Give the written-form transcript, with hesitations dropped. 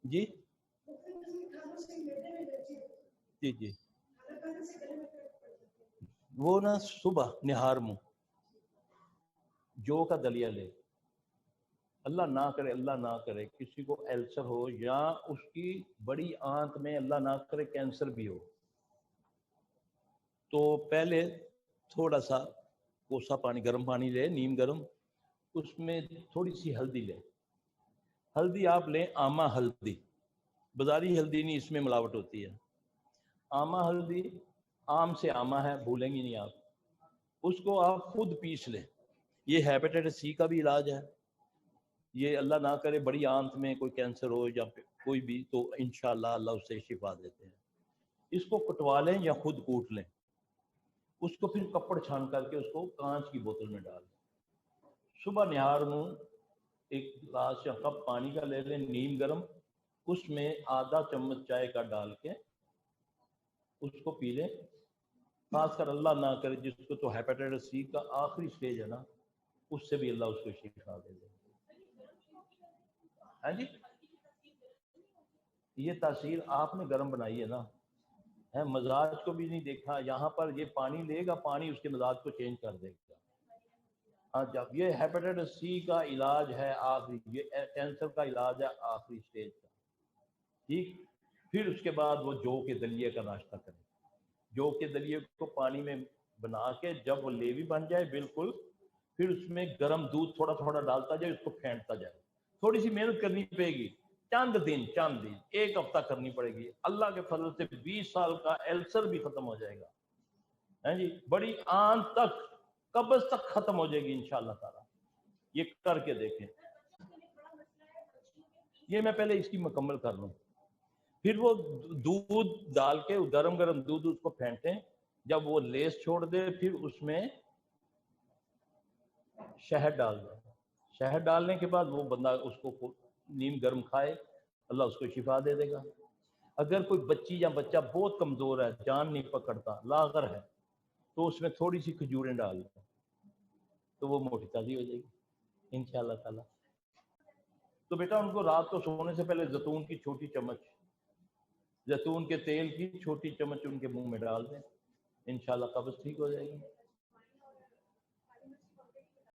جی جی جی وہ نا صبح نہار منہ جو کا دلیا لے، اللہ نہ کرے کسی کو السر ہو یا اس کی بڑی آنت میں اللہ نہ کرے کینسر بھی ہو، تو پہلے تھوڑا سا کوسا پانی، گرم پانی لے، نیم گرم، اس میں تھوڑی سی ہلدی لے، ہلدی آپ لیں آما ہلدی، بازاری ہلدی نہیں، اس میں ملاوٹ ہوتی ہے، آما ہلدی، آم سے آما ہے، بھولیں گی نہیں آپ، اس کو آپ خود پیس لیں، یہ ہیپیٹائٹس سی کا بھی علاج ہے، یہ اللہ نہ کرے بڑی آنت میں کوئی کینسر ہو یا کوئی بھی، تو انشاءاللہ اللہ اس سے شفا دیتے ہیں، اس کو کٹوا لیں یا خود کوٹ لیں، اس کو پھر کپڑ چھان کر کے اس کو کانچ کی بوتل میں ڈال دیں، صبح نہار منہ ایک گلاس یا کپ پانی کا لے لیں نیم گرم، اس میں آدھا چمچ چائے کا ڈال کے اس کو پی لیں، خاص کر اللہ نہ کرے جس کو تو ہیپیٹائٹس سی کا آخری سٹیج ہے نا، اس سے بھی اللہ اس کو شفا دے دے۔ ہاں جی، یہ تاثیر آپ نے گرم بنائی ہے نا، مزاج کو بھی نہیں دیکھا، یہاں پر یہ پانی لے گا، پانی اس کے مزاج کو چینج کر دے گا۔ ہاں، جب یہ ہیپیٹائٹس سی کا علاج ہے آخری، یہ کینسر کا علاج ہے آخری سٹیج کا، ٹھیک، پھر اس کے بعد وہ جو کے دلیے کا ناشتہ کریں، جو کے دلیے کو پانی میں بنا کے جب وہ لیوی بن جائے بالکل، پھر اس میں گرم دودھ تھوڑا تھوڑا ڈالتا جائے، اس کو پھینٹتا جائے، تھوڑی سی محنت کرنی پڑے گی، چند دن ایک ہفتہ کرنی پڑے گی، اللہ کے فضل سے 20 سال کا السر بھی ختم ہو جائے گا، ہاں جی، بڑی آنت تک، قبض تک ختم ہو جائے گی انشاءاللہ تعالی، یہ کر کے دیکھیں۔ یہ میں پہلے اس کی مکمل کر لوں، پھر وہ دودھ ڈال کے گرم گرم دودھ اس کو پھینٹیں، جب وہ لیس چھوڑ دے پھر اس میں شہد ڈال دیں، شہد ڈالنے کے بعد وہ بندہ اس کو نیم گرم کھائے، اللہ اس کو شفا دے دے گا۔ اگر کوئی بچی یا بچہ بہت کمزور ہے، جان نہیں پکڑتا، لاغر ہے، تو اس میں تھوڑی سی کھجوریں ڈال دیں تو وہ موٹی تازی ہو جائے گی انشاءاللہ تعالی۔ تو بیٹا ان کو رات کو سونے سے پہلے زیتون کی چھوٹی چمچ، زیتون کے تیل کی چھوٹی چمچ ان کے منہ میں ڈال دیں، انشاءاللہ قبض ٹھیک ہو جائے گی۔